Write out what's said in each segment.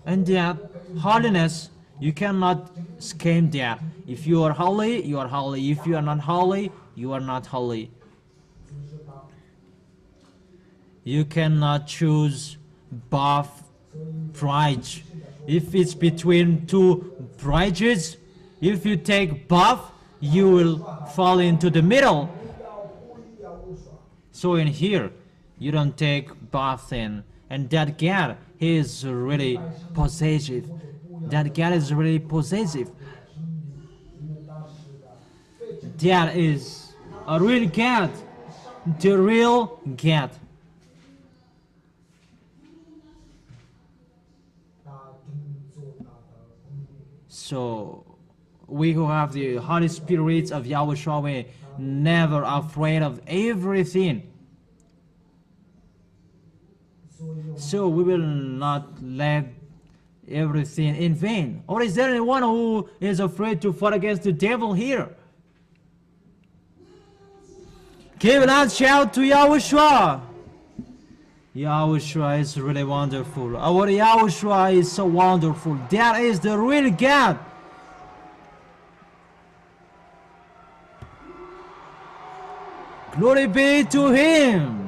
And that holiness, you cannot scheme that. If you are holy, you are holy. If you are not holy, you are not holy. You cannot choose both prides. If it's between two prides, if you take both, you will fall into the middle. So in here, you don't take both in. And that God, he is really possessive. That God is really possessive. That is a real God. The real God. So we who have the Holy Spirit of YAHOSHUA, we never afraid of everything. So we will not let everything in vain. Or is there anyone who is afraid to fight against the devil here? Give a loud shout to YAHOSHUA. YAHOSHUA is really wonderful. Our YAHOSHUA is so wonderful. That is the real God. Glory be to him.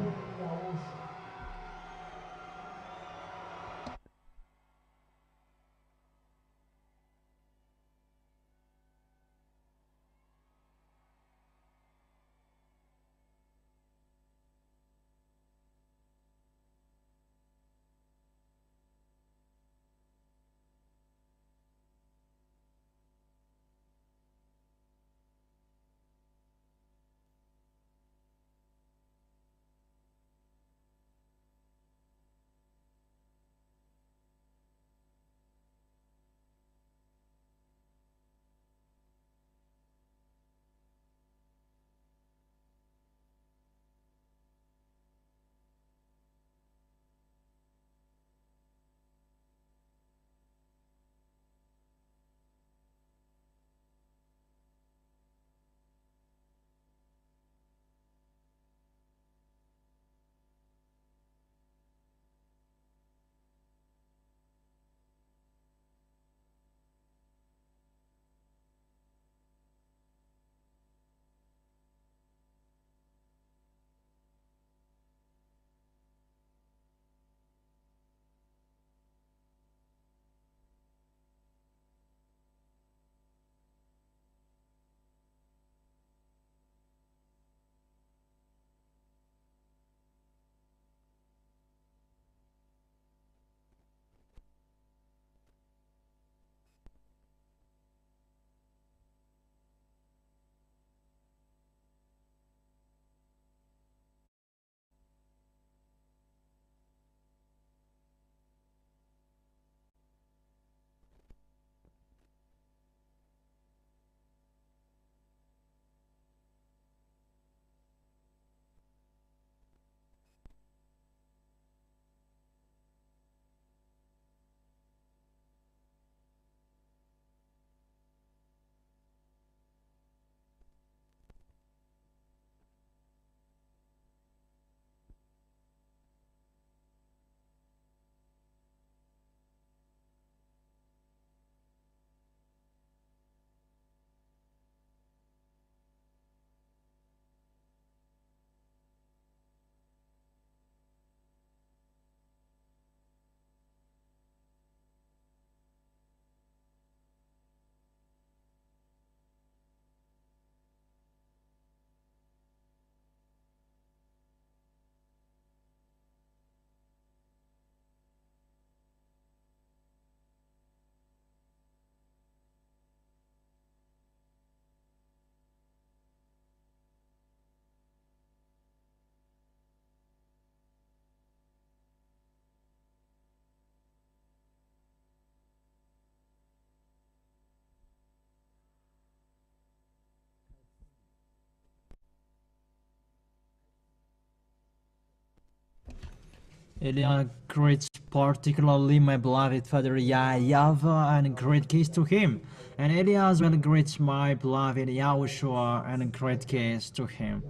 Eliah greets particularly my beloved father YAHVAH and great kiss to him. And Eliah as well greets my beloved YAHOSHUA and great kiss to him.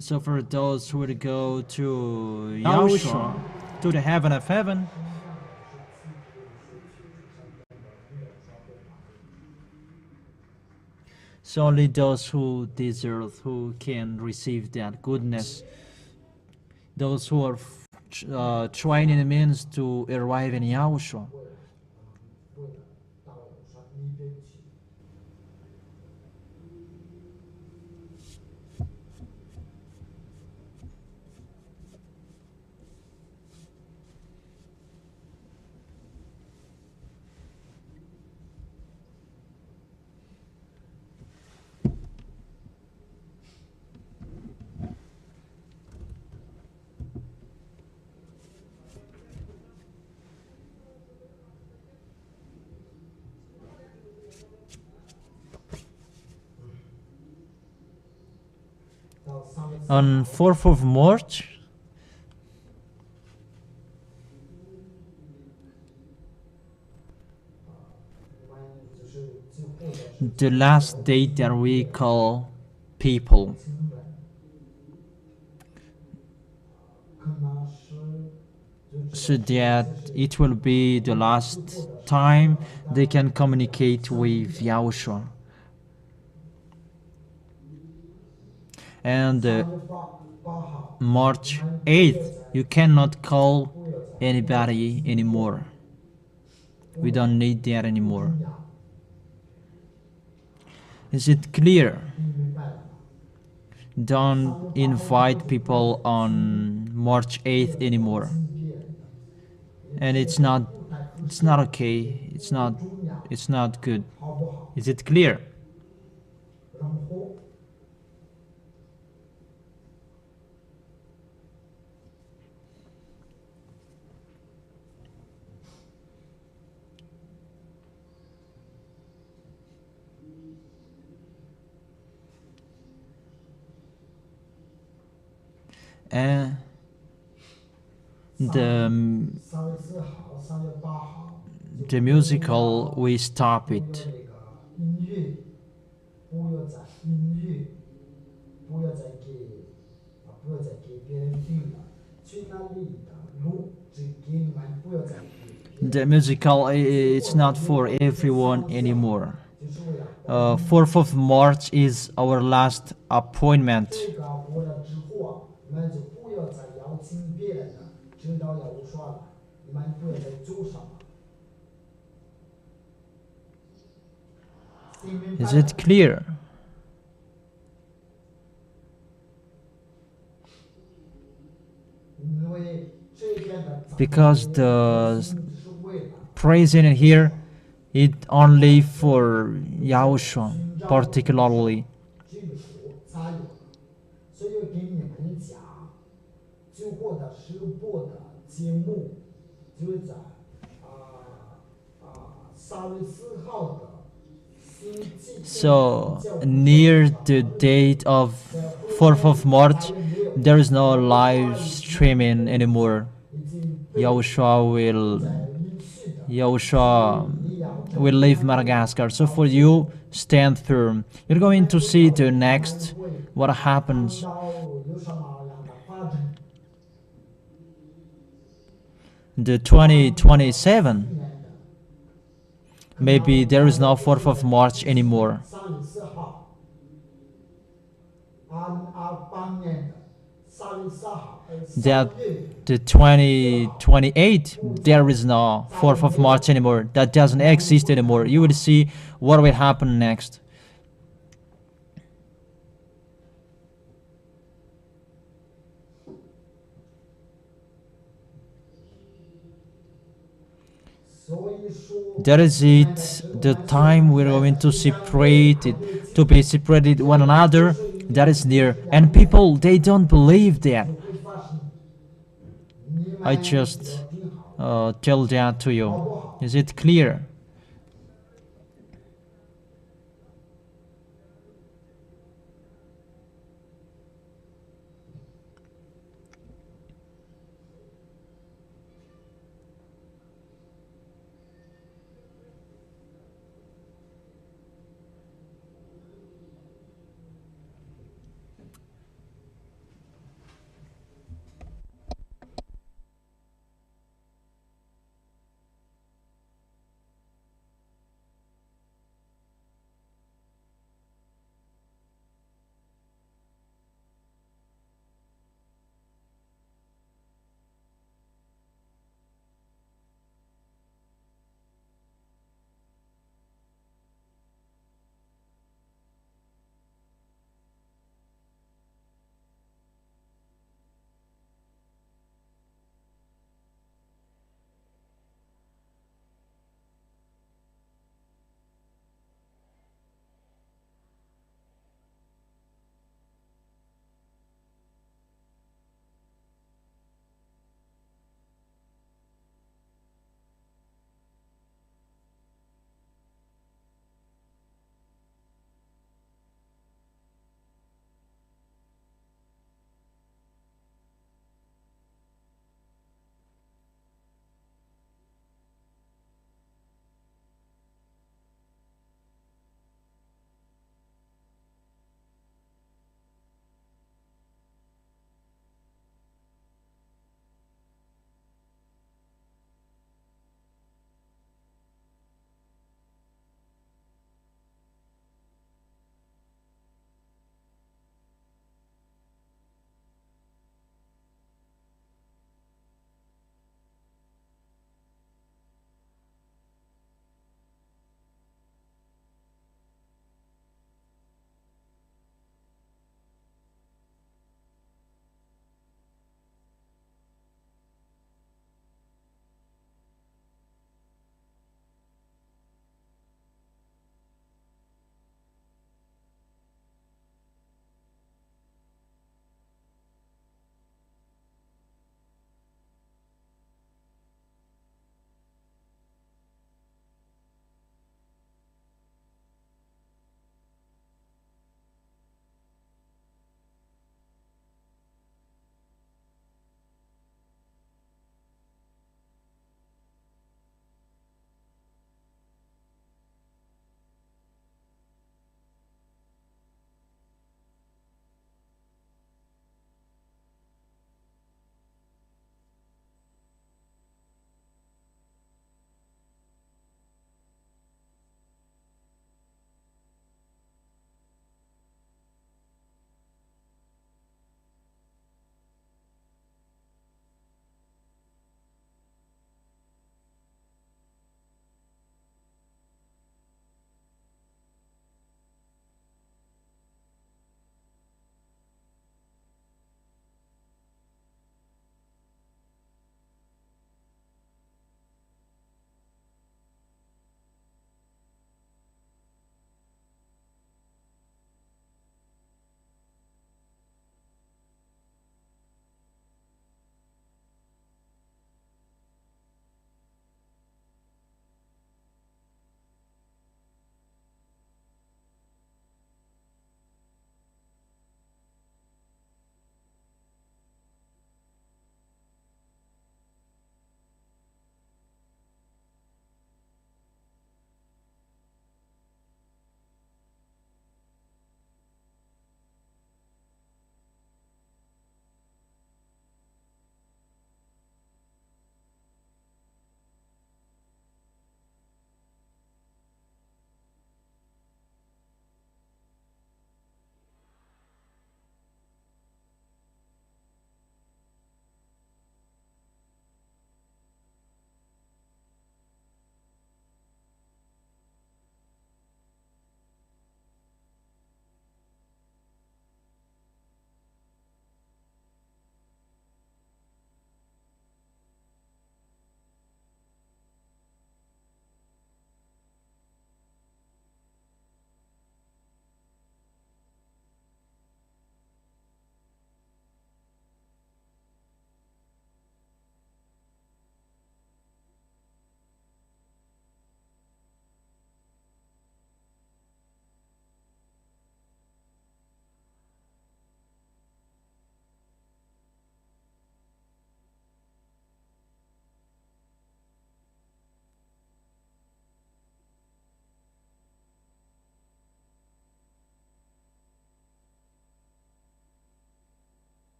So for those who would go to YAHOSHUA, to the heaven of heaven. So only those who deserve, who can receive that goodness, those who are trying in the means to arrive in Yahushua. On 4th of March, the last date that we call people, so that it will be the last time they can communicate with Yahushua. And March 8th, you cannot call anybody anymore. We don't need that anymore. Is it clear? Don't invite people on March 8th anymore. And it's not okay. It's not good. Is it clear? And the musical, we stop it. The musical, it's not for everyone anymore. 4th of March is our last appointment. Is it clear? Because the praising here, it only for Yahushua, particularly. So near the date of 4th of March, there is no live streaming anymore. Yahushua will leave Madagascar. So for you, stand firm. You're going to see the next what happens. The 2027. Maybe there is no 4th of March anymore. That the 2028, there is no 4th of March anymore. That doesn't exist anymore. You will see what will happen next. That is it, the time we're going to separate it, to be separated one another, that is near. And people, they don't believe that. I just tell that to you. Is it clear?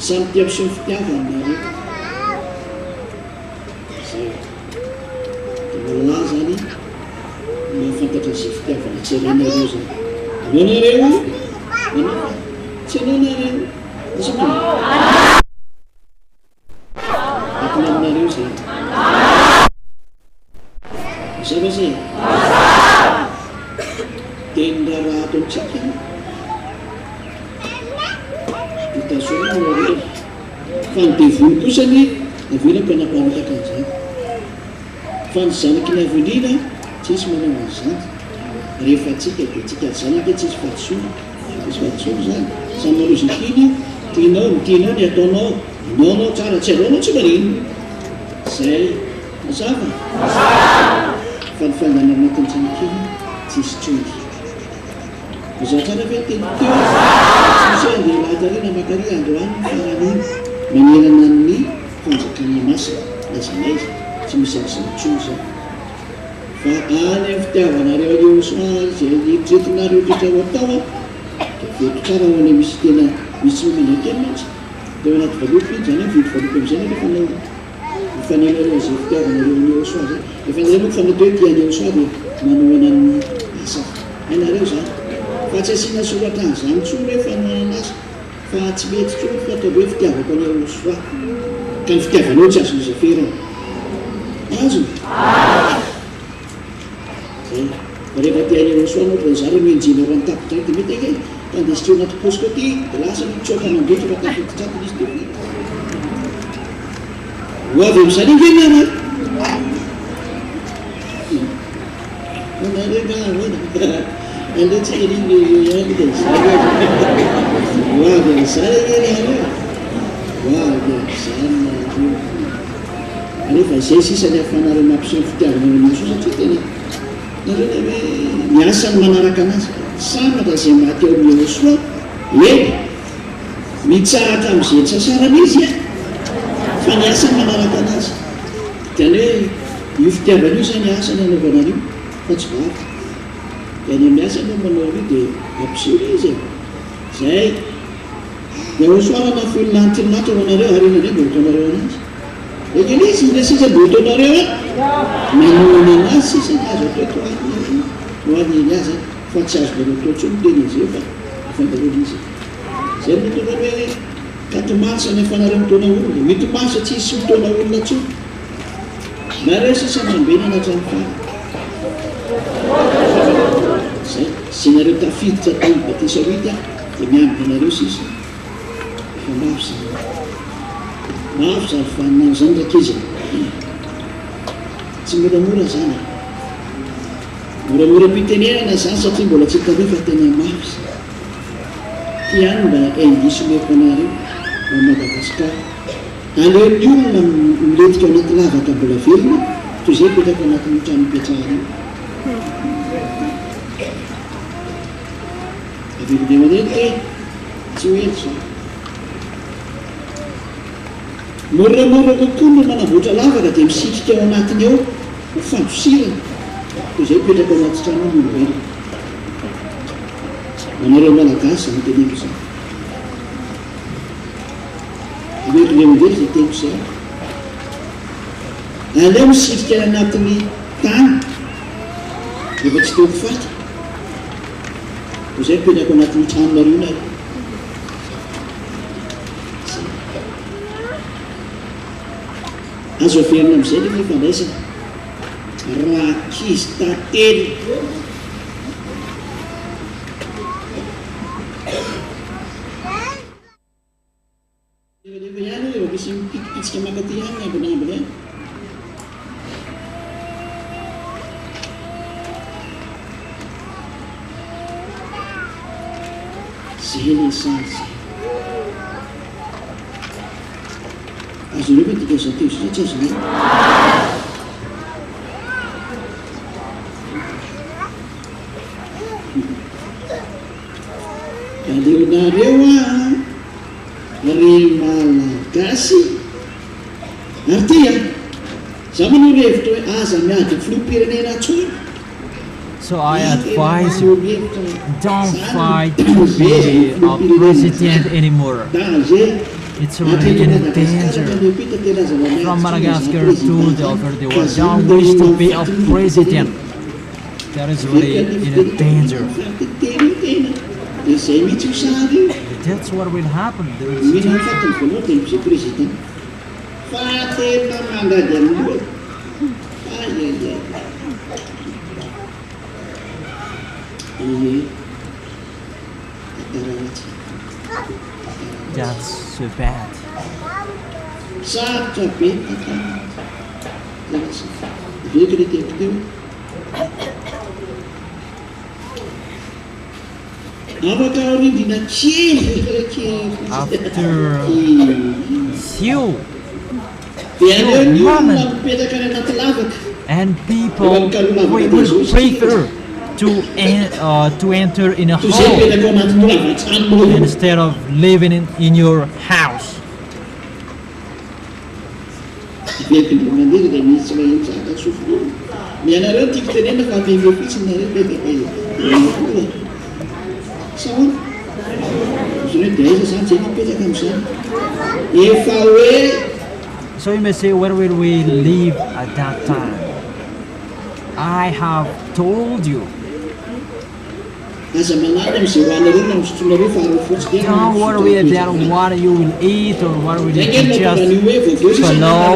samy tiapiseho fitiavana nareo zay malala zany mahafantatra izay fitiavana tsy aranareo zany anareo tsy anareo isatona akona aminareo zay zava zay tena raha ataontsika hitasona oare fa ny devoly kosany avela mpanampanitaka an'izany fa ny zanaky ny avolina tsisy manao an'izany rehefa tsika dia tsika zanaka tsisy fahatsona zany samy manao izy kiny tianao ny ataonao anaonao tsara tsy anaonao tsy marino zay mazava fa ny fandanana anatin'ny zanakiny tsisy tsongy mazao tsara ve teny teo misy andeha lahatarina makary androany faraniny manerana ny fanjakana masina lazanaiza tsy misy aryzanatsongy zany fa any amin'ny fitiavanareo YAHOSHUAH zay eritreretinareo rehetra ho atao dia veto tsara ho any misy tena misy mimena teny mantsy dia ao anaty valopy zany vidy valopy am'izay nefa fanao mifanenareo zay fitiavanareo YAHOSHUAH zay efa nareo moa fanao teo tiany YAHOSHUAH dia manohana ny asa hainareo zany fa tsy asiana soratra an'izany tsoa hoe fanohanana asa fa tsy mety tsoa fa atao hoe fitiavako any YAHOSHUAH ka ny fitiavanao tsy azo mizaferana azo zay rehefa tiany YAHOSHUAH anao fa zary mienjina ro antapotra dia mety ake tandesitra anaty posiko aty dia lasa mitsoaka mandetra fa tafiditratiny izy dia vita ho avy amin'izany ingenana anareo gahoana aleotsika riny ihany dia zay ho avy amin'izany ingenareo ho avy amin'izany nareo anefa zay sisa ny afanareo mampiseho fitiavana YAHOSHUAH satria tena nareo le hoe miasany manaraka anazy samatra zay maty ao amin'ny YAHOSHUAH eny mitsaratra amin'izay sasarana izy fa ny asany manaraka anazy diany hoe io fitiavana io zany asany anaovanan'io fa tsy vavy dia any amin'ny asany manao io dia mampiseho izy zay YAHOSHUAH nafolonantinonatra ho anareo harina ndray mba hotonareo anazy ekeny izy le sisa mba hotonareo manohana anazy sisa ny azo atao toany noanyny azy fa tsy azo manao toatsony tena izy eo fa fandarona izy zay mitona hoe katomaso ny afanareo mitona olona mitomaso tsy isy mitona olona tsony nareo sisa mambena anatrany fana zay sy nareo tafiditra tany batisawity a dia miambina nareo sisa fa mafy zany fanina zany ndraiky izy tsy moramora zany moramora mpitenenana zany satria mbola tsy tave fa tena mafy ty any mba indisy meko anareo ma Madagasikara aleo ny olona miletika ao anaty lavaka mbola velona toy zay petako anatin'ny trano mipetrahana avelode matetika tsy hoely zao moramora kokoa no manavoatra lavaka dia misitrika ao anatiny ao ho fandosirana toy zay petraka ao anaty trano olombelona manareo malagasy zany teneko zany avelode mandely zay teniko zay aleo misitrika anatin'ny tany efa tsy teo faty toy zay petraka ao anatin'ny trano nareo nazy azo averina amin'izay nefa ifandraisana raha kizy tantely rehefa ihany efa misy mipitipitsika makaty ihany ambinambiny any zay le sazy azo reo fa tika zateo sy tsy azo zany aleonareo ry malagasy ary ty za manao revitra hoe aza miady filoham-pirenena tsony. So I advise you, don't fight to be a president anymore. It's really in danger. From Madagascar to the over the world, Yah wish to be a president. That is really in danger. That's what will happen. There is that's so bad. After few moments, and people will prefer to enter in a hall instead of living in your house. So you may say, where will we live at that time? I have told you. Don't worry about what you will eat or what will you eat, just follow the law.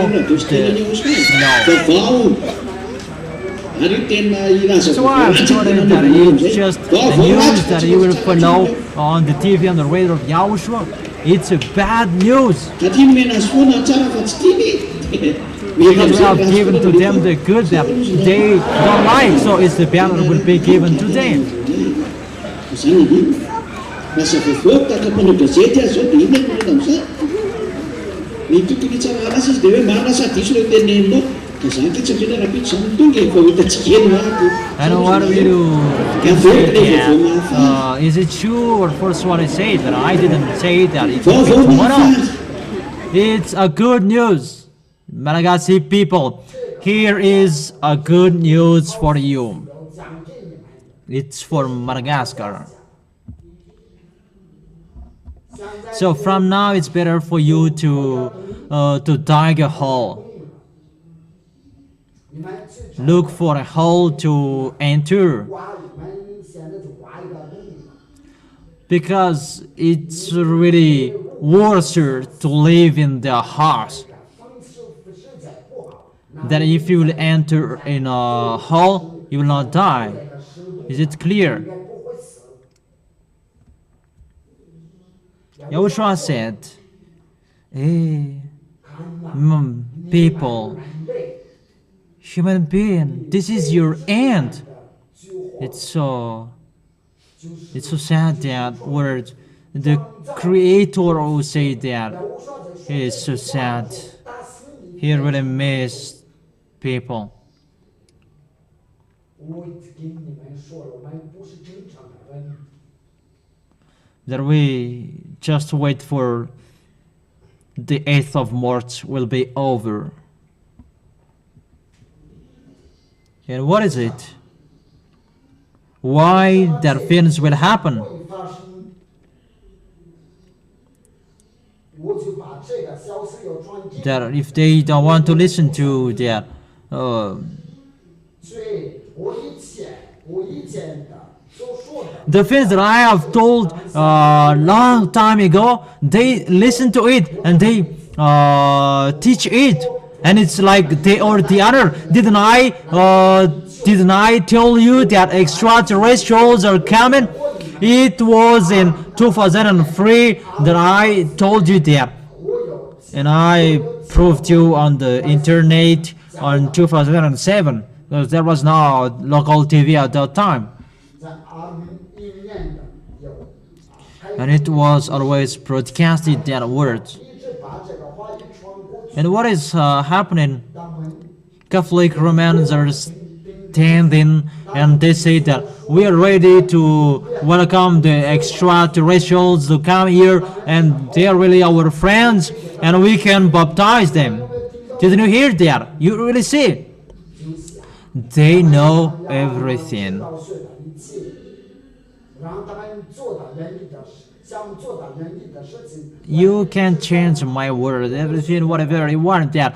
So I've told him that it's just the news that you will follow on the TV and the radio of Yahushua. It's a bad news. Because we have given to them the good that they don't like, so it's the bad that will be given to them. And what will you say that? Is it true or false what I say that I didn't say that it will be tomorrow? It's a good news. Malagasy people, here is a good news for you. It's for Madagascar. So from now it's better for you to dig a hole. Look for a hole to enter, because it's really worse to live in the house than if you will enter in a hole, you will not die. Is it clear? Yahushua said, hey, people, human being, this is your end. It's so sad that word. The Creator will say that. It's so sad. He really missed people. That we just wait for the 8th of March will be over. And what is it? Why that things will happen? That if they don't want to listen to that, the things that I have told long time ago, they listen to it and they teach it, and it's like they or the other. Didn't I tell you that extraterrestrials are coming? It was in 2003 that I told you that, and I proved you on the internet on 2007, because there was no local TV at that time. And it was always broadcasted that word. And what is happening? Catholic Romans are standing and they say that we are ready to welcome the extraterrestrials to come here, and they are really our friends and we can baptize them. Didn't you hear that? You really see? They know everything. You can change my word, everything, whatever you want. That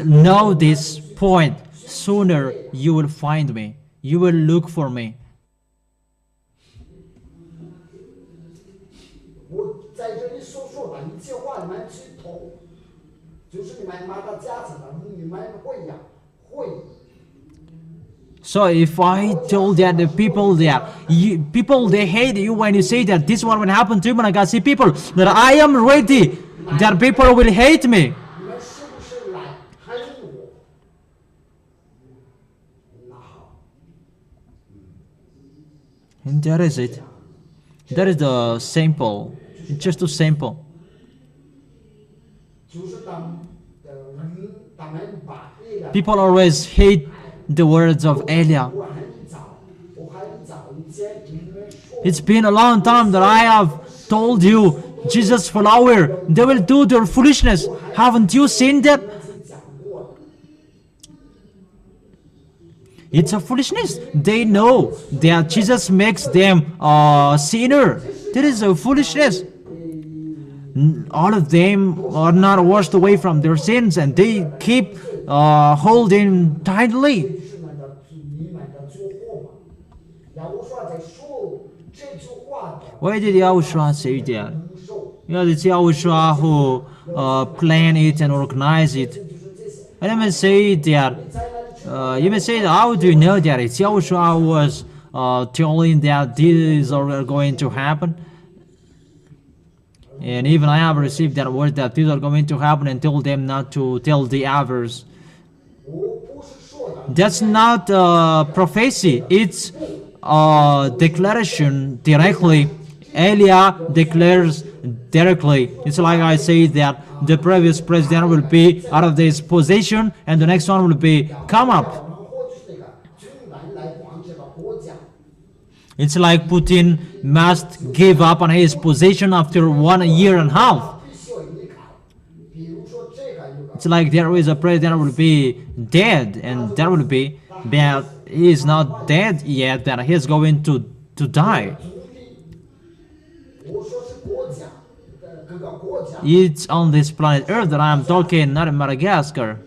know this point. Sooner you will find me. You will look for me. So if I told that the people there, people they hate you when you say that this one will happen to you, and I can see people that I am ready, that people will hate me. And that is it. That is the simple. It's just too simple. People always hate the words of Elia. It's been a long time that I have told you, Jesus follower, they will do their foolishness. Haven't you seen that? It's a foolishness. They know that Jesus makes them a sinner. That is a foolishness. All of them are not washed away from their sins, and they keep holding tightly. Why did Yahushua say that? It's Yahushua who planned it and organized it. And I may say that, you may say, how do you know that? It's Yahushua who was telling that these are going to happen. And even I have received that word that these are going to happen and told them not to tell the others. That's not prophecy. It's a declaration directly. Elia declares directly. It's like I say that the previous president will be out of this position and the next one will be come up. It's like Putin must give up on his position after 1 year and a half. It's like there is a president who will be dead, and there will be, but he is not dead yet, that he is going to die. It's on this planet Earth that I am talking, not in Madagascar.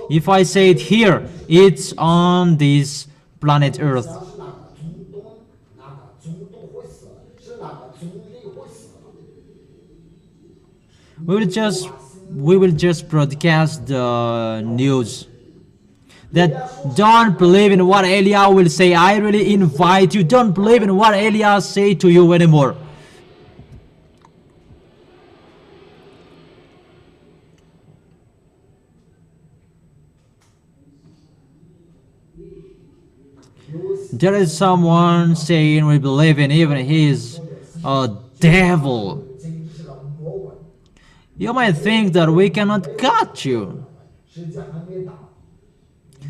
If I say it here, it's on this planet Earth. We will just broadcast the news. That don't believe in what Elia will say. I really invite you, don't believe in what Elia say to you anymore. There is someone saying we believe in even he is a devil. You might think that we cannot catch you.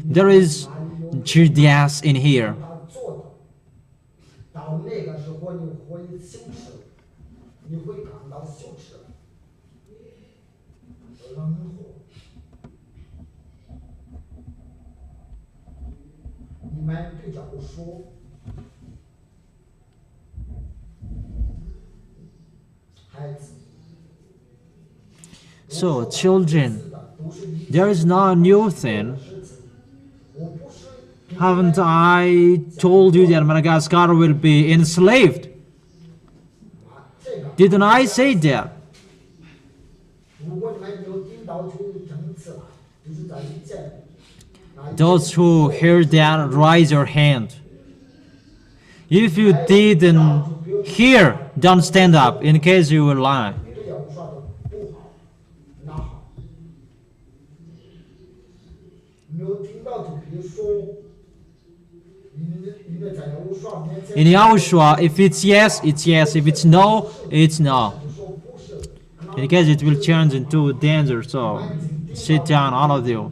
There is ZHYAH in here. So, children, there is no new thing. Haven't I told you that Madagascar will be enslaved? Didn't I say that? Those who heard that, raise your hand. If you didn't hear, don't stand up, in case you will lie. In Yahushua, if it's yes, it's yes. If it's no, it's no. In case it will change into danger, so sit down, all of you.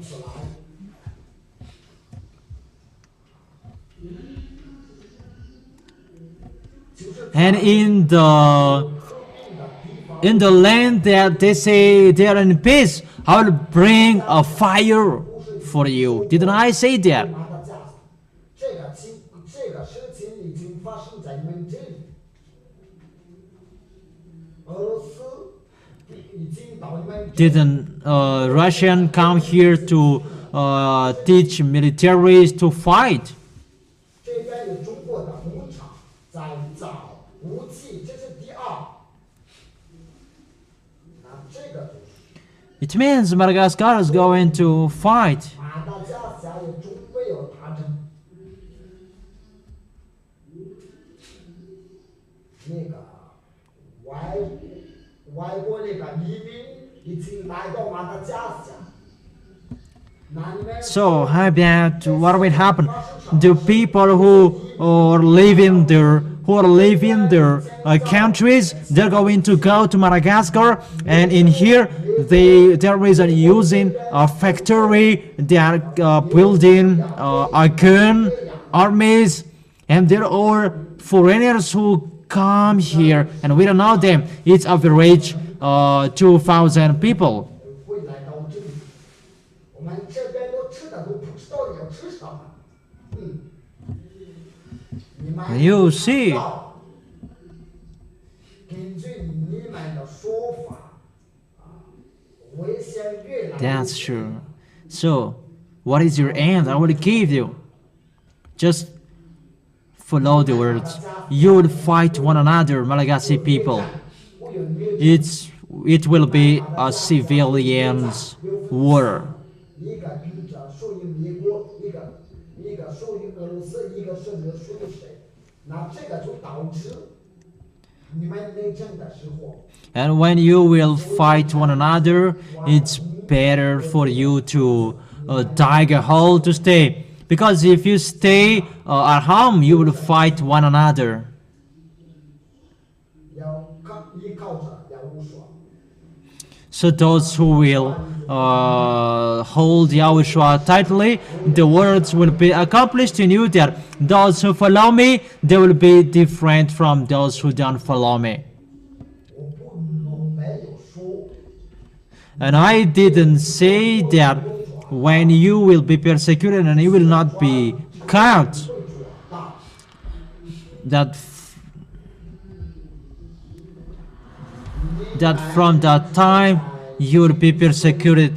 And in the land that they say they are in peace, I will bring a fire for you. Didn't I say that? Didn't Russian come here to teach militaries to fight? 这边有中国的牧场在造武器，这是第二。那这个就是 It means Madagascar is going to fight. 马达加斯加也终没有达成。那个外国那个移民已经来到马达加斯加。 So how about what will happen? The people who are living their countries, they're going to go to Madagascar, and in here there is using a factory. They are building a gun, armies, and there are foreigners who come here, and we don't know them. It's average 2,000 people. 会来到这里，我们这边都吃的都不知道要吃什么。你们 You see. 根据你们的说法，危险越来越 That's true. So, what is your end? I will give you. Just follow the words. You will fight one another, Malagasy people. It will be a civilians' war. 一个军者属于美国，一个属于俄罗斯，一个属于谁？那这个就导致你们内战的时候。 And when you will fight one another, it's better for you to dig a hole to stay. Because if you stay at home, you will fight one another. 要依靠着要无所。 So those who will hold YAHOSHUA tightly, the words will be accomplished in you that those who follow me, they will be different from those who don't follow me. 我没有说。 And I didn't say that when you will be persecuted and you will not be caught, that from that time you will be persecuted.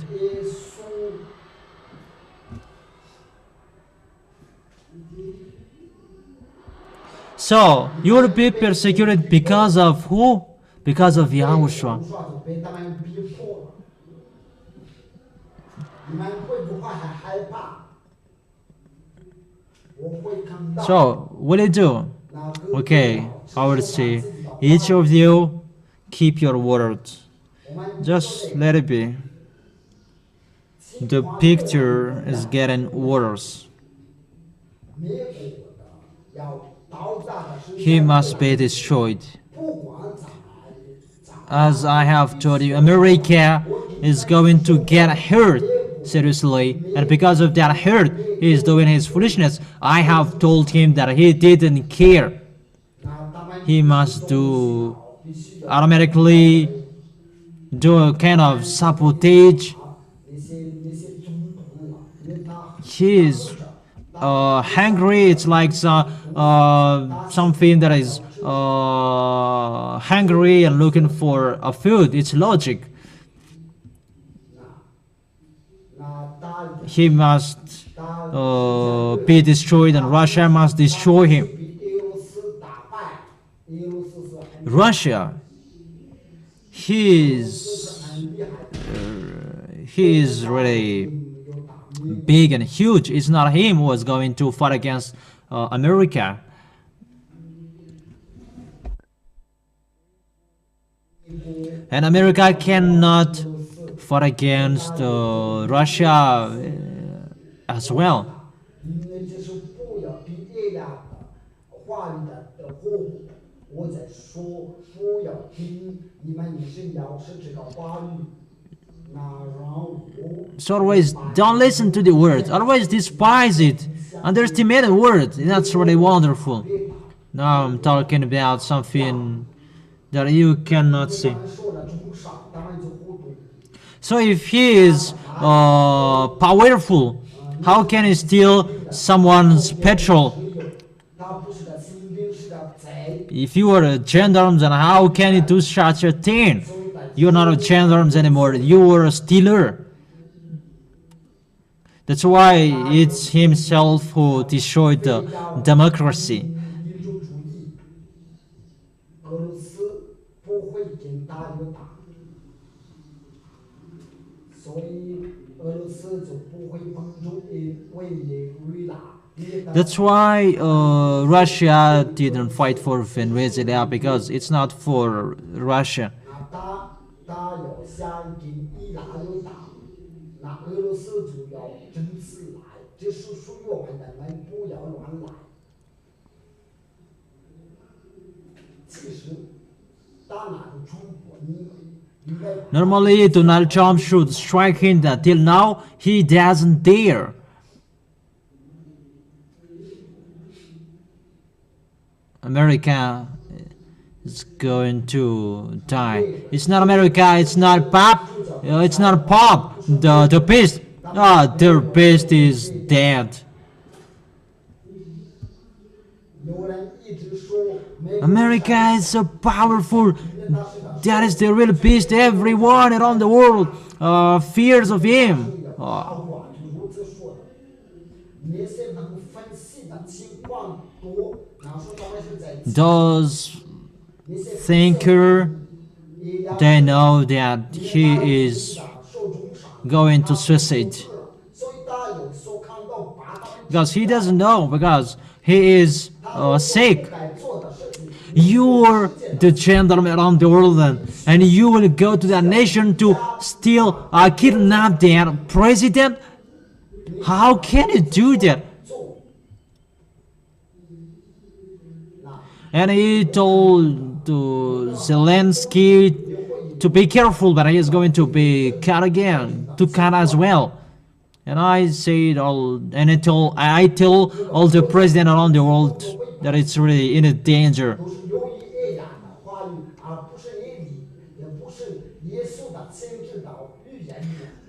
So you will be persecuted because of who? Because of YAHOSHUA. 就被他们逼迫了。你们会不会很害怕？我会看到。 So what do you do? Okay, I will see. Each of you keep your words. Just let it be. The picture is getting worse. He must be destroyed. As I have told you, America is going to get hurt seriously, and because of that hurt, he is doing his foolishness. I have told him that he didn't care. He must do automatically do a kind of sabotage. He is hungry. It's like something that is hungry and looking for a food. It's logic. He must be destroyed, and Russia must destroy him. Russia, he is really big and huge. It's not him who is going to fight against America. And America cannot fight against Russia as well. So always don't listen to the words, always despise it, underestimate the words. That's really wonderful. Now I'm talking about something that you cannot see. So if he is powerful, how can he steal someone's petrol? If you are a gendarme, then how can you do such a thing? You're not a gendarme anymore. You are a stealer. That's why it's himself who destroyed the democracy. 民主主义，俄罗斯不会跟他有打，所以俄罗斯就不会帮助为伊拉。That's why Russia didn't fight for Venezuela, because it's not for Russia. 他要想跟伊拉有打，那俄罗斯就要真自来，这是属于我们的，我们不要乱来。其实，打那个中国，你。Normally, Donald Trump should strike him. Until now, he doesn't dare. America is going to die. It's not America. It's not Pop. It's not Pop. The beast. Their beast is dead. America is so powerful. That is the real beast. Everyone around the world fears of him. Those thinkers, they know that he is going to suicide. Because he doesn't know, because he is sick. You are the gentleman around the world, and you will go to that nation to steal, kidnap their president? How can you do that? And he told to Zelensky to be careful, but he is going to be cut again, to cut as well. And I said I tell all the president around the world that it's really in a danger.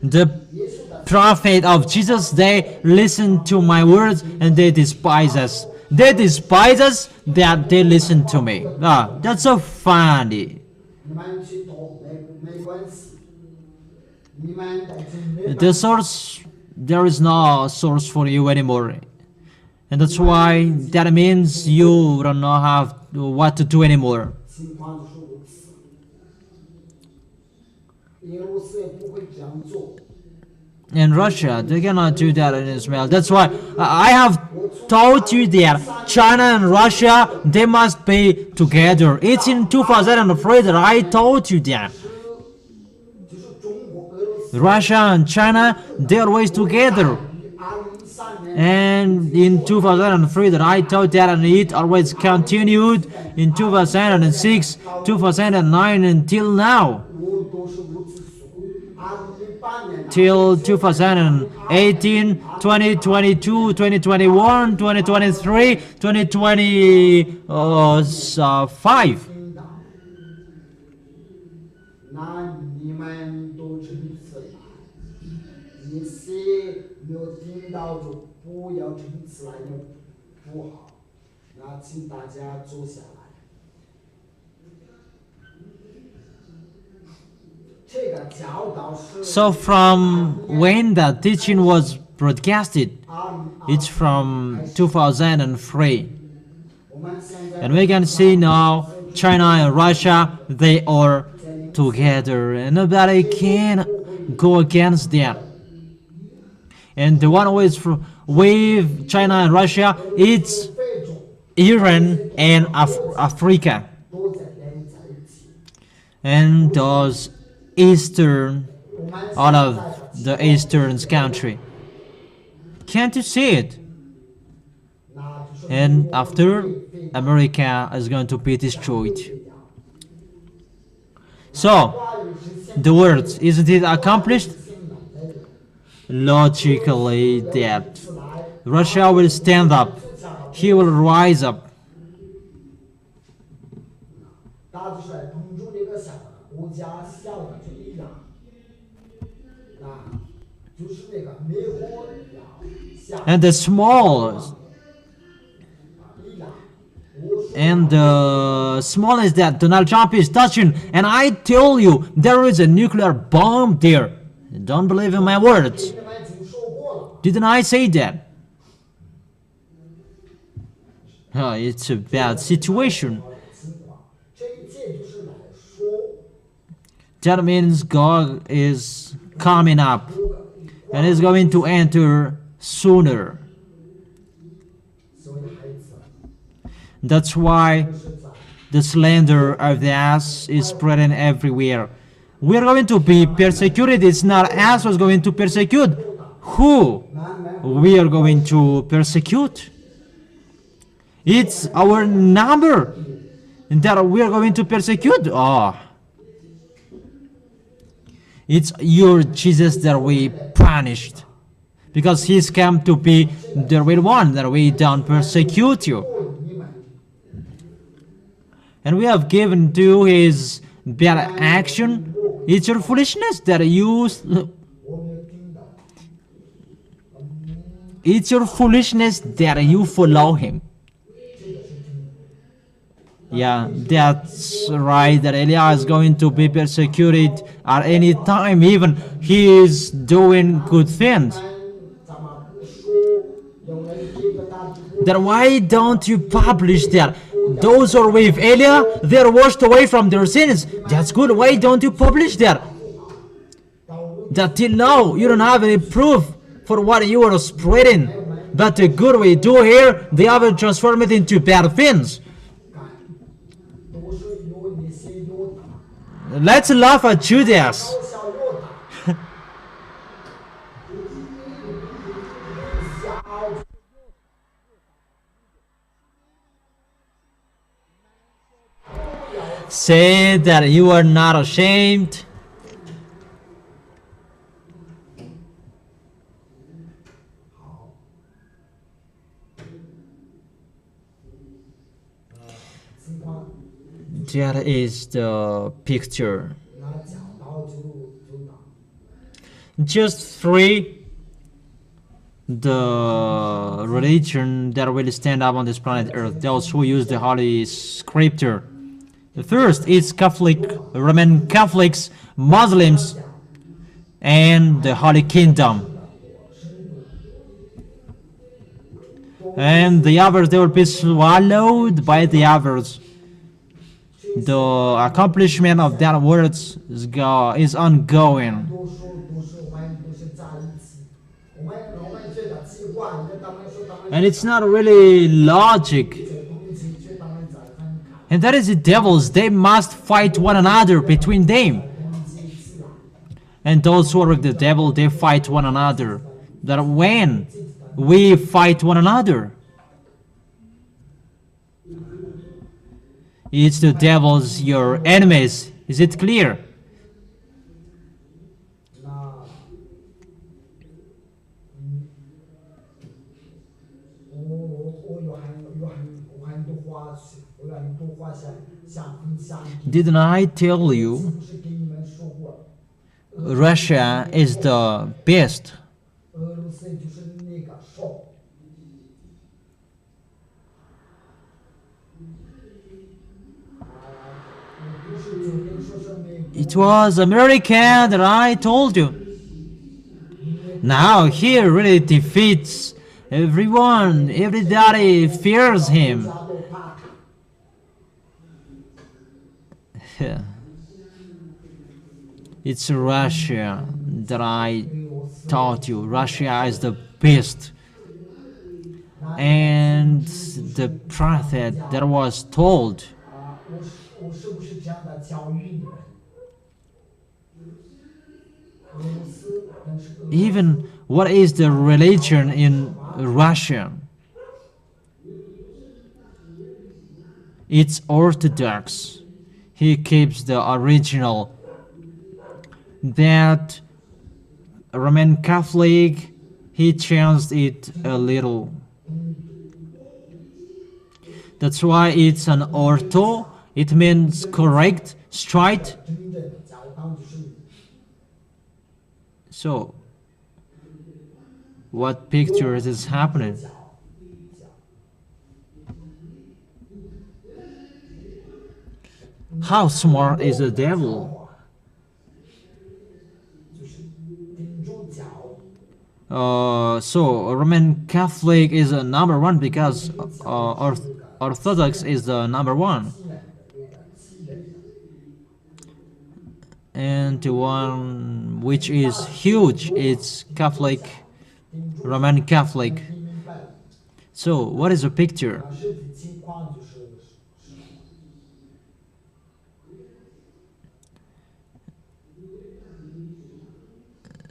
The prophet of Jesus, they listen to my words and they despise us. They despise us that they listen to me. That's so funny. The source, there is no source for you anymore. And that's why that means you don't know what to do anymore. In Russia, they cannot do that in Israel. That's why I have told you that China and Russia, they must be together. It's in 2003 that I told you that. Russia and China, they're always together. And in 2003 that I told that, and it always continued in 2006, 2009 until now. Till 2018, 2022, 2021, 2023, 2025. So from when the teaching was broadcasted, it's from 2003. And we can see now China and Russia, they are together and nobody can go against them. And the one who is with China and Russia, it's Iran and Africa. And those eastern, all of the eastern country. Can't you see it? And after, America is going to be destroyed. So, the words, isn't it accomplished? Logically, that Russia will stand up. He will rise up. And the small and the smallest that Donald Trump is touching. And I tell you, there is a nuclear bomb there. Don't believe in my words. 你们主说过了， Didn't I say that? It's a bad situation. 情况，这一切就是来说， That means God is coming up and is going to enter sooner. 所以孩子 That's why 是在 the slander of the ass is spreading everywhere. We are going to be persecuted. It's not us who's going to persecute. Who we are going to persecute? It's our number that we are going to persecute. It's your Jesus that we punished, because he's come to be the real one, that we don't persecute you. 你们 And we have given to his bad action. It's your foolishness that you... 我没有听到， It's your foolishness that you follow him. Yeah, that's right, that Eliah is going to be persecuted at any time, even he is doing good things. 咱们不说，有人这个大地不 Then why don't you publish that? Those who are with Eliah, they're washed away from their sins. That's good. Why don't you publish that? 到 That till now, you don't have any proof for what you are spreading. But the good we do here, they have transformed it into bad things. 干，都是有那些有打， Let's laugh at Judas. 小有打，小 Say that you are not ashamed. 情况， That is the picture. 那讲到就打， Just three. The religion that will stand up on this planet Earth, those who use the Holy Scripture. The first is Catholic, Roman Catholics, Muslims, and the Holy Kingdom. And the others, they will be swallowed by the others. The accomplishment of that words is ongoing. 都是我们都是在一起，我们觉得奇怪，那他们说他们 And it's not really logic. 这东西却他们在分开， And that is the devils. They must fight one another between them. 连接起来， And those who are with the devil, they fight one another. That when we fight one another, it's the devils, your enemies. Is it clear? 那我有很多话是，我有很多话想分享， Didn't I tell you 是不是给你们说过？ Russia is the best? 俄罗斯就是那个手， 不是昨天说是美国。 It was America that I told you. Now he really defeats everyone. Everybody fears him. 大家都怕他， It's Russia that I taught you. Russia is the best. And the prophet that was told, 我是不是这样的教育你们？俄罗斯，但是俄罗斯 even what is the religion in Russia? It's Orthodox. He keeps the original. That Roman Catholic, he changed it a little. That's why it's an ortho. It means correct, straight. 真正的教堂就是 So, what picture is happening? 教， How smart is the devil? 就是顶住脚， So Roman Catholic is number one because Orthodox is the number one, 基本的， and the one which is huge is Catholic, Roman Catholic. 你明白了， So what is the picture? 身体情况就是。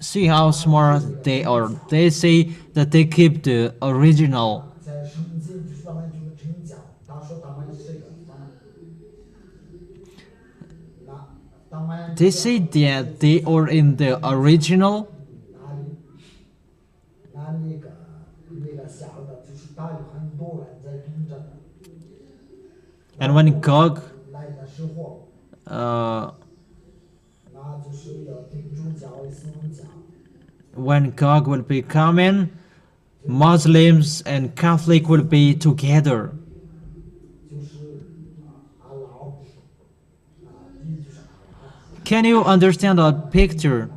See how smart they are. They say that they keep the original. 在圣经就是他们就是真讲，他说他们是个，那他们 They say that they are in the original, 那个小的，就是他有很多人在跟着的。 and when Gog 来的时候， uh, 那就是要听主教、思想讲， when Gog will be coming, Muslims and Catholic will be together. 就是老，第一就是老， Can you understand the picture?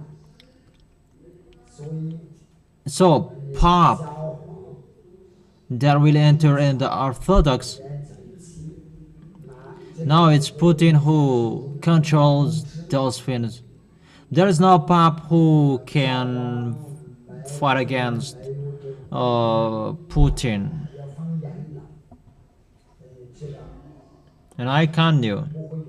所以 So Pope 教皇 that will enter in the Orthodox. 连在一起，那 Now it's Putin who controls those things. There is no Pope who can fight against Putin. 要放严了，这个 And I can do. 不会有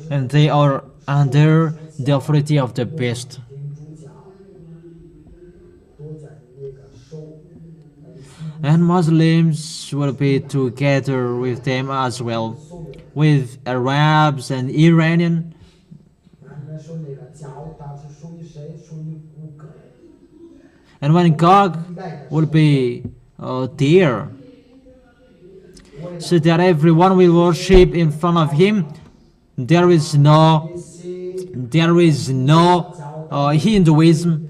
的。 And they are under the authority of the beast. 听主教，都在那个手， And Muslims will be together with them as well, with Arabs and Iranian. 俺们说那个教它是属于谁？属于顾客。 And when Gog will be there, so that everyone will worship in front of him, there is no Hinduism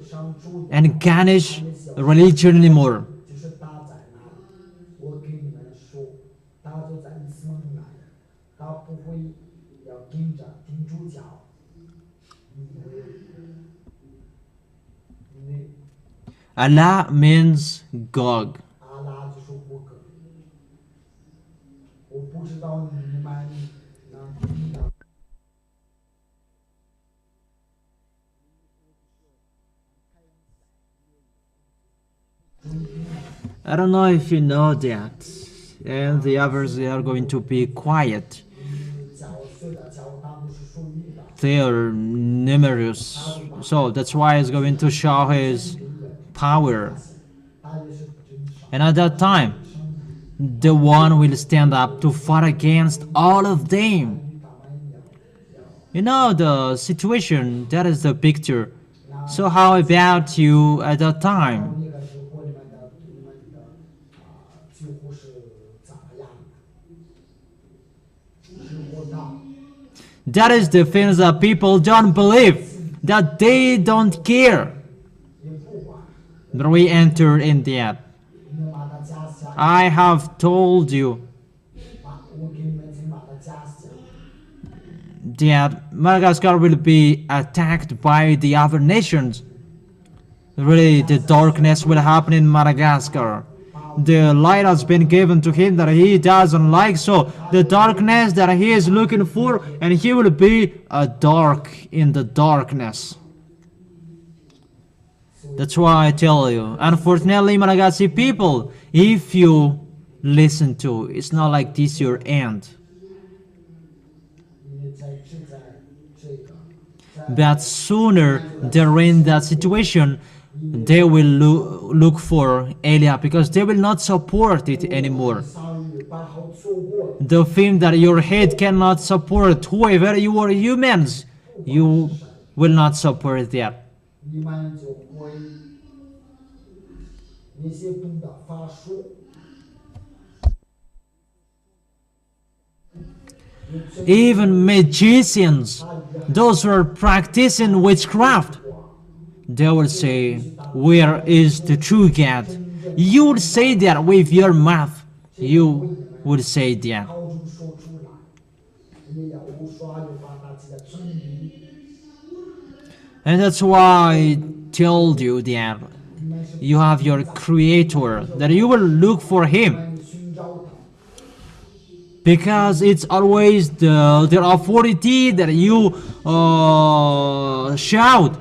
上主 and Ganesh religion anymore. 就是他在那里，我跟你们说，他就在伊斯兰那里，他不会要跟着听主教，因为 Allah means Gog. 阿拉就是顾客。我不知道你们能听到。 I don't know if you know that. And the others, they are going to be quiet. 教虽然教堂不是属于的， They are numerous. So that's why he's going to show his power. 他也是真少。 And at that time, the one will stand up to fight against all of them. 他们要 You know the situation, that is the picture. So how about you at that time? 那个时候你们的几乎是咋样的？是我的。 That is the things that people don't believe, that they don't care. 也不管， But we enter in that. 你们把它加下， I have told you 我给你们先把它加下。 that Madagascar will be attacked by the other nations. Really, the darkness will happen in Madagascar. The light has been given to him that he doesn't like, so the darkness that he is looking for, and he will be a dark in the darkness. That's why I tell you, unfortunately, Malagasy people, if you listen to, it's not like this your end. 因为只在这个， But sooner they're in that situation, they will look for Elia because they will not support it anymore. 3月8号错过， The thing that your head cannot support, whoever you are humans, you will not support that. 你们就会那些懂得法术。 Even magicians, those who are practicing witchcraft, they will say, where is the true God? You would say that with your mouth. You would say that. 高中说 And that's why I told you that you have your Creator, that you will look for Him. Because it's always their authority that you shout.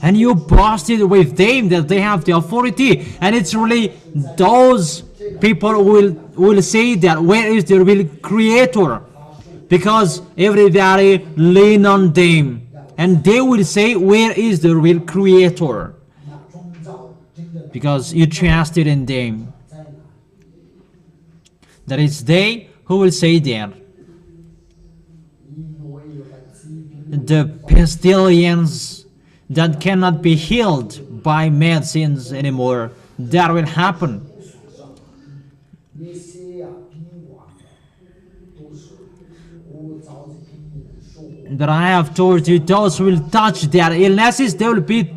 And you boasted with them that they have the authority. And it's really those people who will say that where is the real Creator? Because everybody lean on them. And they will say, where is the real Creator? Because you trusted in them. That is they who will say that. The pestilence that cannot be healed by medicines anymore, that will happen. That I have told you, those who will touch their illnesses, they will be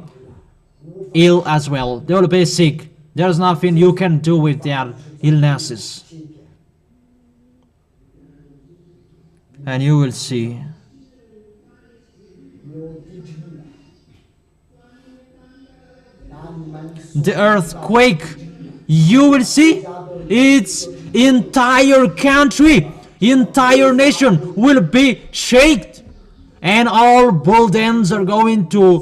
ill as well. They will be sick. There's nothing you can do with their illnesses. And you will see. The earthquake, you will see, its entire country, entire nation will be shaken. And all buildings are going to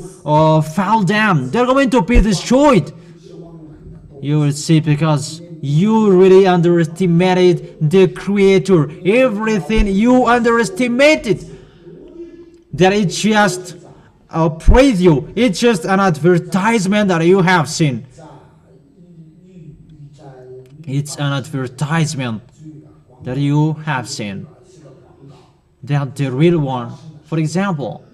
fall down. They're going to be destroyed. You will see, because you really underestimated the Creator. Everything you underestimated. That it's just a preview. It's just an advertisement that you have seen. It's an advertisement that you have seen. That the real one. For example,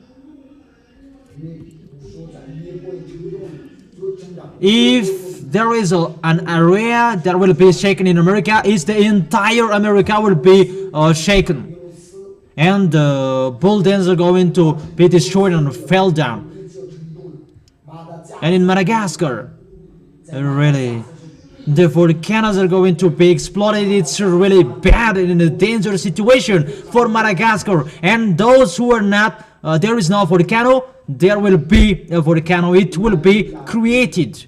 if there is an area that will be shaken in America, it's the entire America will be shaken. And the buildings are going to be destroyed and fell down. And in Madagascar, really, the volcanoes are going to be exploded. It's really bad and in a dangerous situation for Madagascar. And those who are not, there is no volcano, there will be a volcano. It will be created.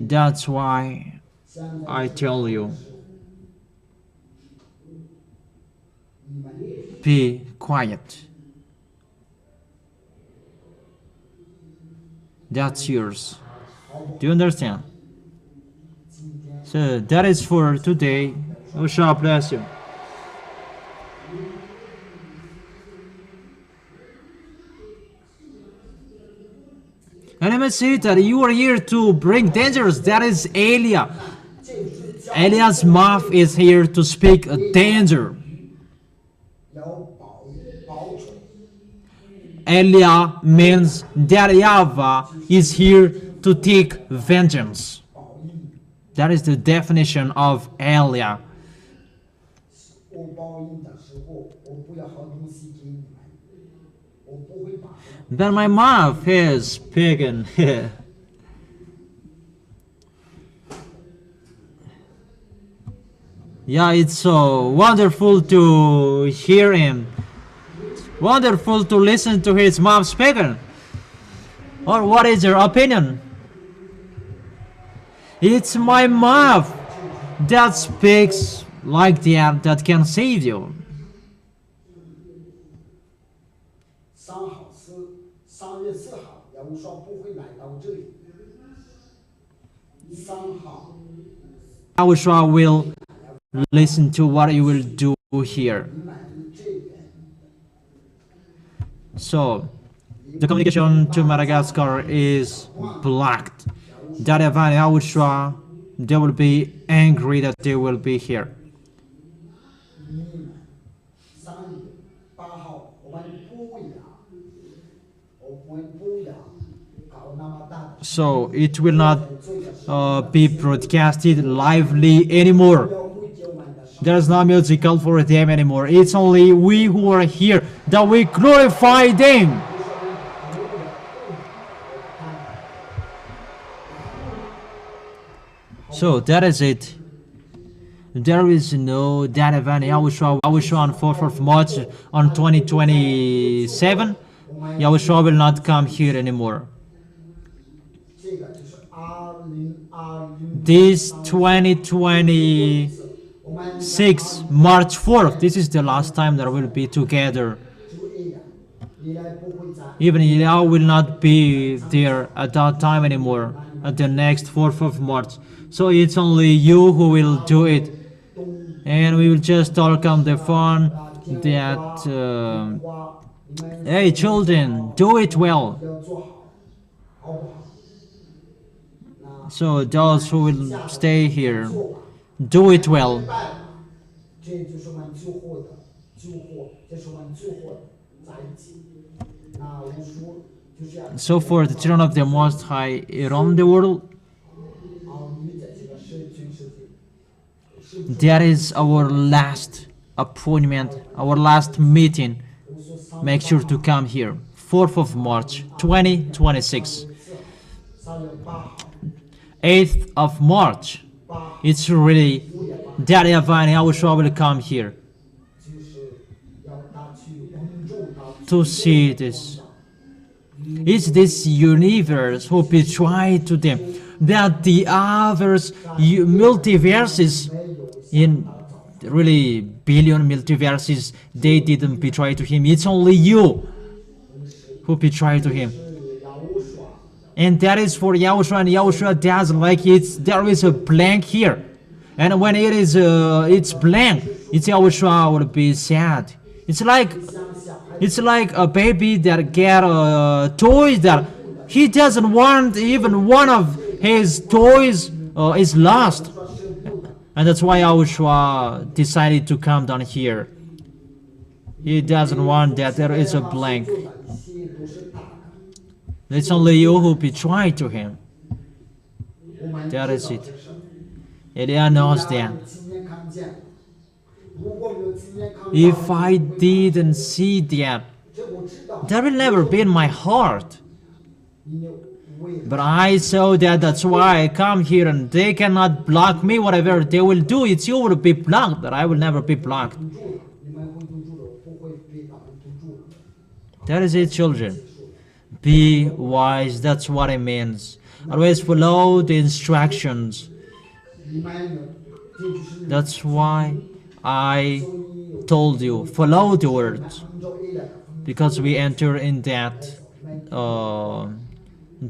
That's why I tell you, be quiet. That's yours. Do you understand? So that is for today. YAHOSHUAH bless you. And I must say that you are here to bring dangers. That is Elia. Elia's mouth is here to speak a danger. Elia means that YAHVAH is here to take vengeance. That is the definition of Elia. But my mouth is speaking. Yeah, it's so wonderful to hear him. Wonderful to listen to his mouth speaking. Or what is your opinion? It's my mouth that speaks like that can save you. YAHOSHUAH will listen to what you will do here. So, the communication to Madagascar is blocked. ZHYAH and YAHOSHUAH, they will be angry that they will be here. So it will not be broadcasted lively anymore. There's no musical for them anymore. It's only we who are here that we glorify them. So that is it. There is no that event YAHOSHUAH on 4th of March on 2027. YAHOSHUAH will not come here anymore. 这个就是2020 This 2026 我们 March 4th, this is the last time that we'll be together. 主 A 的，你来不会在 Even YAH will not be there at that time anymore, at the next 4th of March. So it's only you who will do it. 东 And we will just talk on the phone that, 花，你们 hey children, do it well. 要做好，好不好？那 So those who will stay here, 做吧。 do it well. 这就是我们救活的，救活，这是我们救活的在一起。那我说就是要 So for the children of the Most High around the world, 你在这个全世界， that is our last appointment, our last meeting. 我说三 Make sure to come here, 4th of March, 2026. 3月8号， 8th of March, 8 it's really that event YAHOSHUAH will come here 就是要打去公众到 to see this. It's this universe who betrayed to them that the others multiverses in really billion multiverses they didn't betray to him. It's only you who betrayed to him. 是YAHOSHUAH， And that is for YAHOSHUAH, and YAHOSHUAH does like there is a blank here. And when it is it's blank, it's YAHOSHUAH will be sad. It's like a baby that get a toy that he doesn't want, even one of his toys is lost. And that's why YAHOSHUAH decided to come down here. He doesn't want that there is a blank. 心都是大的。 It's only you who betrayed to him. 我们 That is 知道 it. 这事。 Eliah knows that. 亲眼看见，如果没有亲眼看到， If I didn't see that, 这我知道， that will never be in my heart. 你有为 But I saw that, that's why I come here, and they cannot block me. Whatever they will do, it's you will be blocked, but I will never be blocked. 堵住了，你们会堵住了，不会被他们堵住了。 That is it, children. Be wise, that's what it means. Always follow the instructions. 你们呢，这就是 That's why I told you, follow the words. 按照 A 来的， Because we enter in that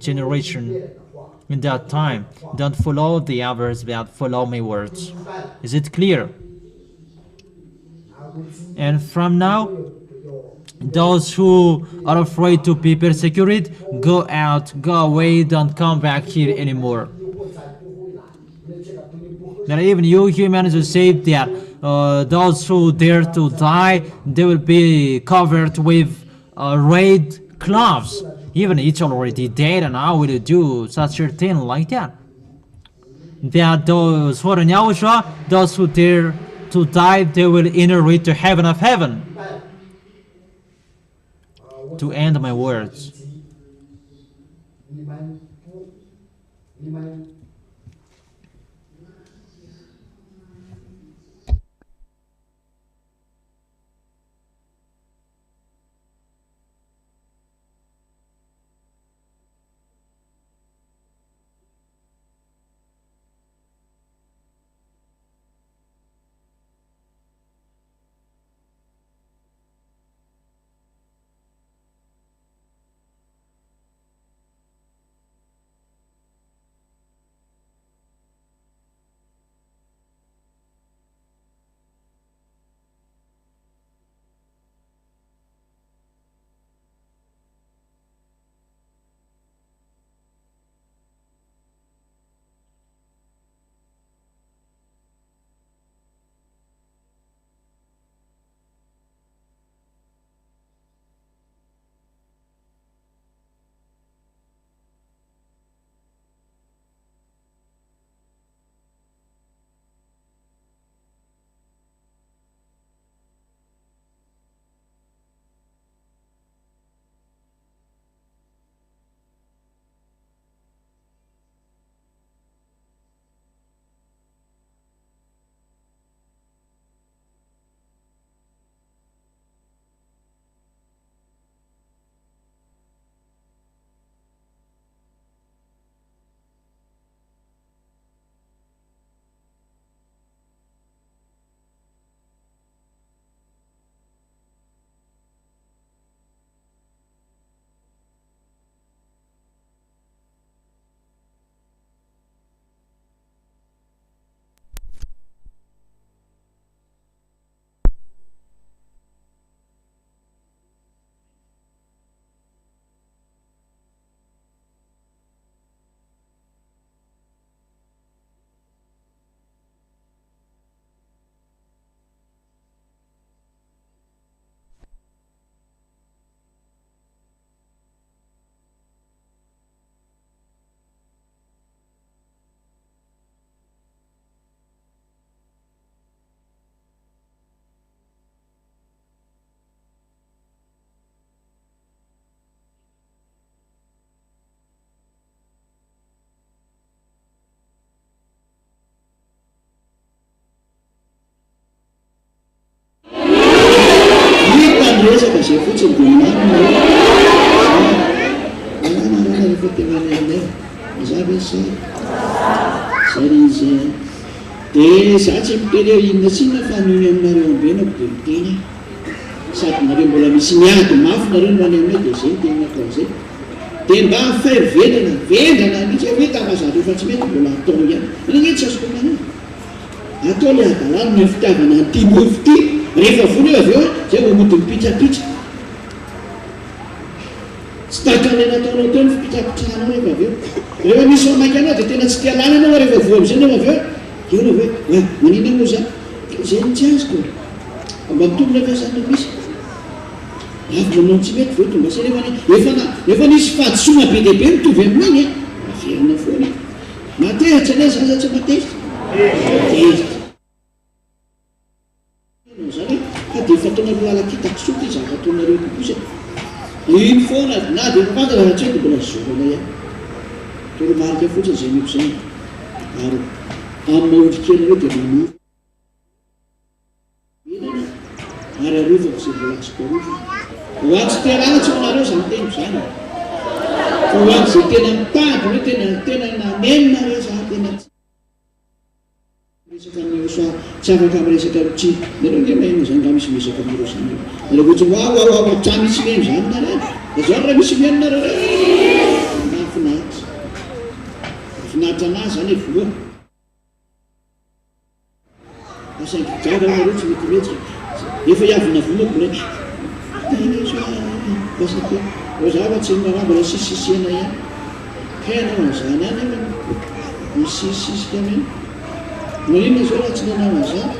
generation, 别人的话， in that time. Don't follow the others, but follow my words. 明白了， Is it clear? 啊，我今 And from now, 有 those who are afraid to be persecuted, go out, go away, don't come back here anymore. 我再不回来，那这个对你不合适。 That even you humans who say that those who dare to die, they will be covered with red cloths. Even it's already dead, and how will you do such a thing like that? That those who are in YAHOSHUAH, those who dare to die, they will inherit the heaven of heaven. 明白了。我 To end my words. 你们不，你们 dia za tsy miteny hoe inona tsinona fa nohony aminareo ambenako dia miteny sady nareo mbola misy miady mafy nareo no any aminay dia zay ny tenako an'izay dia mba vendana mihitsy hoe tamazareo fa tsy mety mbola atao ihany nanety tsy azoko manao atao le adalany ny fitiavana antimofo ty rehefa vony eo avy eo zay vao mody mipitsapitsa tsy takan'le nataonao teo ny fipitsapitsanao rehefa avy eo rehefa misy mamaky anao dia tena tsy tia lany anao rehefa vo am'izay anao avy eo eo hoe manina moa za zay ny tsy azoko mba mitombona fiasana misy avy manao tsy mety vao tonga say efa nisy fahadisoana be dehibe mitovy amin'iny averina foana matehitra ane zaza tsy matehitra zany fa dia fataonareo alakitako soa ty zaka ataonareo kokosa iny foana na dia fafantatra raha tsy hoe dia mbola zorana ihany toromarika fotsiny zay miko zany ary amin'ny maondrikelareo dia manao ary arovako zay mbola tsy koarovana hoatsy tealana tsy manareo zany teny zany fa hoatsy zay tena mitady hoe tena nanenina re za tena resaka amin'ny YAHOSHUAH tsy afaka amin'ny resaka tsy nareo nge maheno zany raha misy mesaka amin'ireo zany nareo ohatsy wow tra misy meno zany nareo da zany raha misy meno nareo re mahafinaritra anazy zany e voa asainkidrara nareo tsy mety metsika efa iavina vomako re basake o zava tsy marambana sisisena ihany kainao an'izany any ema misisisika mena manina zao raha tsy nanao an'izany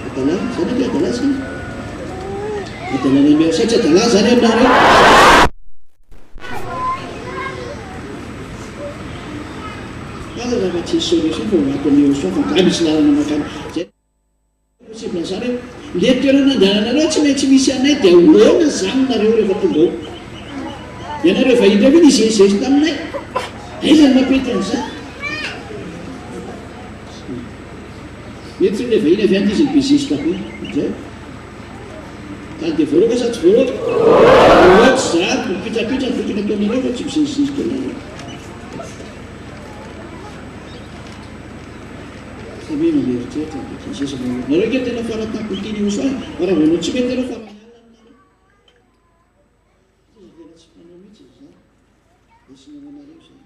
adala zany ake adala zany adalana mea satria adala zany aminareo aza raha tsy solution fa maton'ny YAHOSHUAH fa ga misy lalana makany zay possible zany hoe le toerana nandehananareo tsy maintsy misy anay dia hoana zany nareo rehefa tonga ao ianareo vahindreo hoe nizezizy taminay aizany mapety an'izany mety le vahiny avy any izy ny bezezika be zay tany dia voaroaka sa tsy voaroaka ohatsy zato mipitsapitra ny tokony ataonareo fa tsy mizeziziky anareo hoe mameritetra nareo nge tena faratako tiny YAHOSHUAH fa raha voanao tsy mety anao fa tena tsy mpanao mihitsy zany esinananareo zay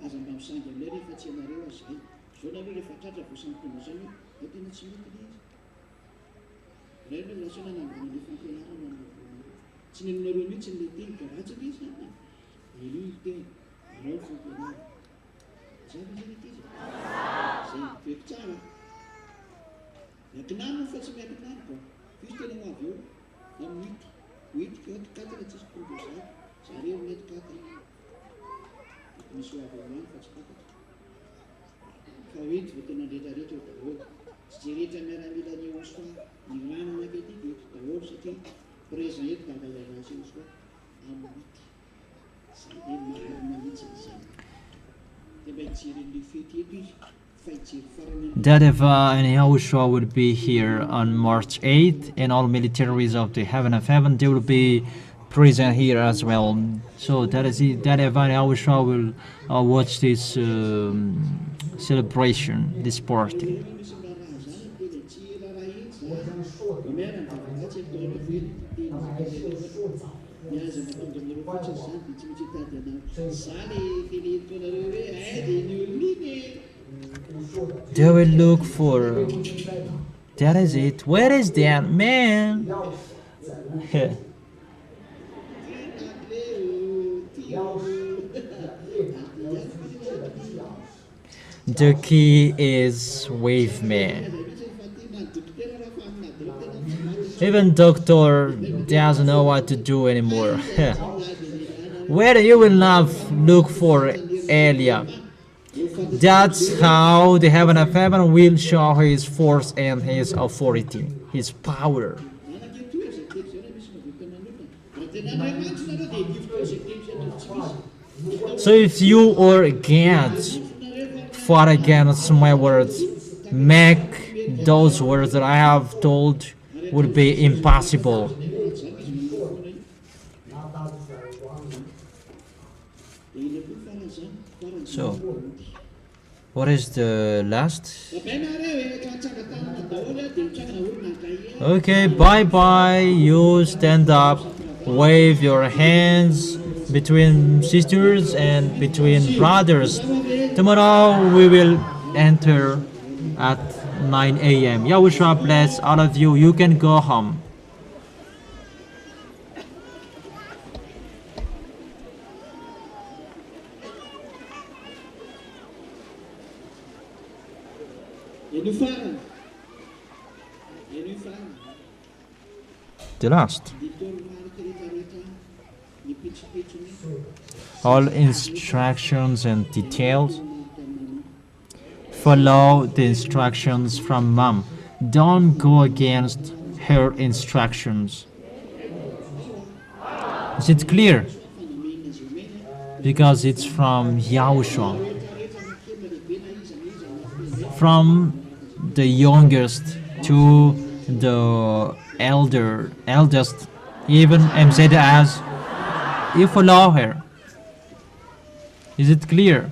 aza mba misangy aminay rehefa tsy anareo azy zay zao nareo rehefa tratra voasamponga zany hoe tena tsy mety le izy raha lasao nanambana le fampianarana tsy nenonareo mihitsy nle teny ka ratsy le izy zany elo ny teny arao fampianarana zay zany ity zay toeky tsara miakinano fa tsy miakinano ko fisy tena hoavy eo amin'ny hoitika katatra tsisy tonga zay zareo mety katatra misy hoavy amany fa tsy katatra fa hoity va tena ndretraretra eo daholo tsy zay rehetra miaramila ny YAHOSHUAH ny ranona akety eto daholo satria présent eto dangayanazy YAHOSHUAH amin'ny hoity zay hoe marina mihitsy izany dia mba hijeren'le fety eto izy ZHYAH and YAHOSHUAH will be here on March 8th, and all militaries of the Heaven of Heaven, they will be present here as well. So that is it. ZHYAH and YAHOSHUAH will watch this celebration, this party. They will look for. That is it. Where is that man? The key is wave man. Even doctor doesn't know what to do anymore. Where you will not look for Elia. That's how the Heaven of Heaven will show his force and his authority, his power. So if you or against fought against my words, make those words that I have told would be impossible. So What is the last? Okay, bye bye. You stand up, wave your hands between sisters and between brothers. Tomorrow we will enter at 9 a.m. Yahushua bless all of you. You can go home. The last. All instructions and details. Follow the instructions from mom. Don't go against her instructions. Is it clear? Because it's from Yahushua. From the youngest to the eldest, even MZ as you follow her. Is it clear?